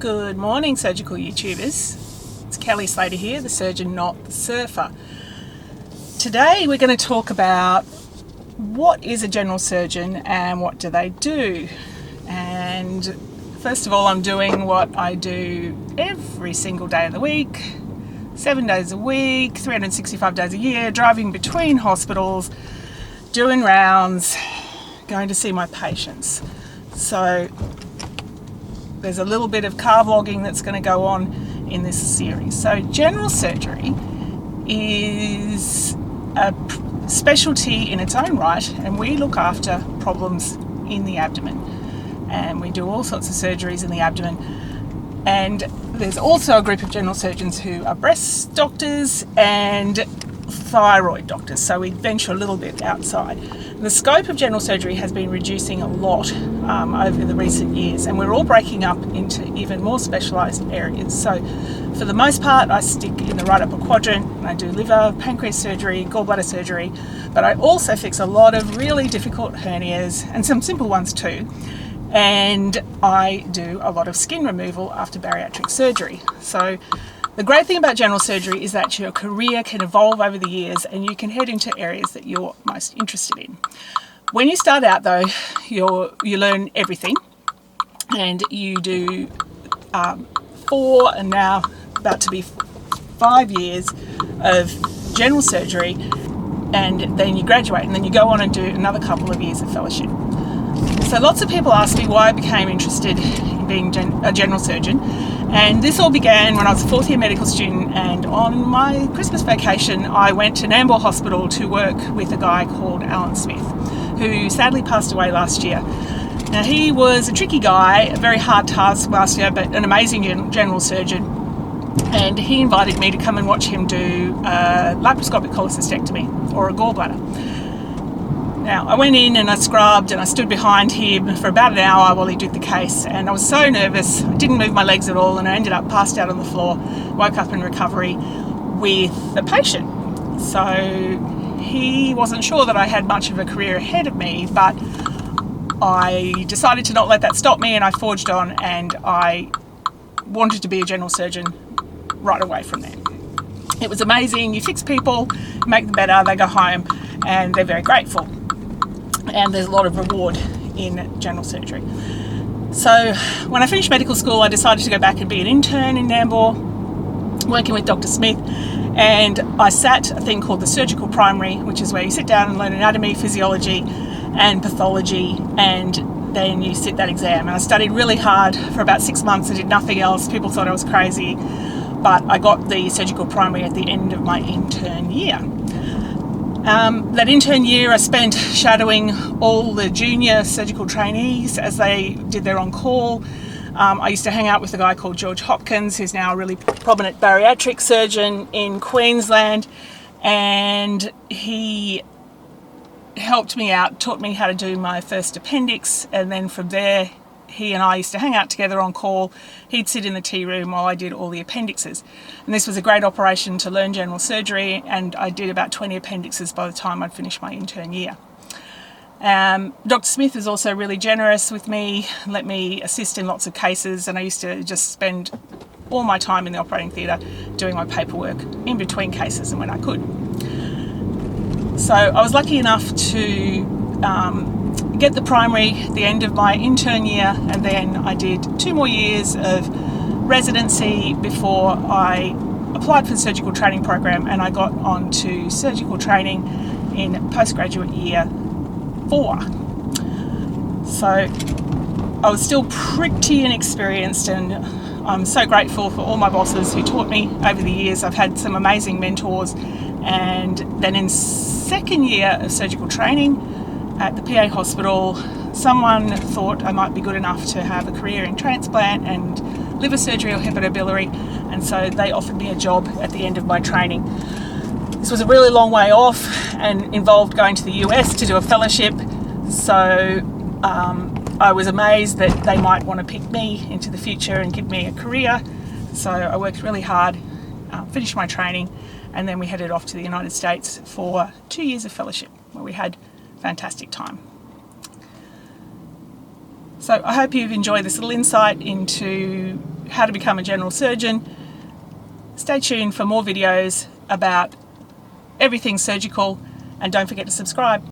Good morning, surgical YouTubers. It's Kelly Slater here, the surgeon, not the surfer. Today we're going to talk about what is a general surgeon and what do they do. And first of all, I'm doing what I do every single day of the week, 7 days a week, 365 days a year, driving between hospitals, doing rounds, going to see my patients. So there's a little bit of car vlogging that's going to go on in this series. So general surgery is a specialty in its own right, and we look after problems in the abdomen. And we do all sorts of surgeries in the abdomen. And there's also a group of general surgeons who are breast doctors and thyroid doctors, so we venture a little bit outside. The scope of general surgery has been reducing a lot over the recent years, and we're all breaking up into even more specialised areas. So for the most part, I stick in the right upper quadrant, and I do liver, pancreas surgery, gallbladder surgery, but I also fix a lot of really difficult hernias and some simple ones too. And I do a lot of skin removal after bariatric surgery. So the great thing about general surgery is that your career can evolve over the years and you can head into areas that you're most interested in. When you start out though, you learn everything, and you do 4 and now about to be 5 years of general surgery, and then you graduate and then you go on and do another couple of years of fellowship. So lots of people ask me why I became interested in being a general surgeon, and this all began when I was a 4th year medical student, and on my Christmas vacation I went to Nambour Hospital to work with a guy called Alan Smith, who sadly passed away last year. Now he was a tricky guy, a very hard taskmaster, but an amazing general surgeon, and he invited me to come and watch him do a laparoscopic cholecystectomy, or a gallbladder. Now, I went in and I scrubbed and I stood behind him for about an hour while he did the case, and I was so nervous, I didn't move my legs at all, and I ended up passed out on the floor, woke up in recovery with a patient. So he wasn't sure that I had much of a career ahead of me, but I decided to not let that stop me, and I forged on, and I wanted to be a general surgeon right away from there. It was amazing. You fix people, make them better, they go home, and they're very grateful. And there's a lot of reward in general surgery. So when I finished medical school, I decided to go back and be an intern in Nambour, working with Dr. Smith, and I sat a thing called the surgical primary, which is where you sit down and learn anatomy, physiology and pathology, and then you sit that exam. And I studied really hard for about 6 months. I did nothing else. People thought I was crazy, but I got the surgical primary at the end of my intern year. That intern year I spent shadowing all the junior surgical trainees as they did their on-call. I used to hang out with a guy called George Hopkins, who's now a really prominent bariatric surgeon in Queensland, and he helped me out, taught me how to do my first appendix, and then from there he and I used to hang out together on call. He'd sit in the tea room while I did all the appendixes. And this was a great operation to learn general surgery, and I did about 20 appendixes by the time I'd finished my intern year. Dr. Smith was also really generous with me, let me assist in lots of cases, and I used to just spend all my time in the operating theatre doing my paperwork in between cases and when I could. So I was lucky enough to get the primary at the end of my intern year, and then I did 2 more years of residency before I applied for the surgical training program, and I got on to surgical training in postgraduate year 4. So I was still pretty inexperienced, and I'm so grateful for all my bosses who taught me over the years. I've had some amazing mentors, and then in 2nd year of surgical training at the PA hospital, someone thought I might be good enough to have a career in transplant and liver surgery or hepatobiliary, and so they offered me a job at the end of my training. This was a really long way off and involved going to the US to do a fellowship, so I was amazed that they might want to pick me into the future and give me a career. So I worked really hard, finished my training, and then we headed off to the United States for 2 years of fellowship, where we had fantastic time. So I hope you've enjoyed this little insight into how to become a general surgeon. Stay tuned for more videos about everything surgical, and don't forget to subscribe.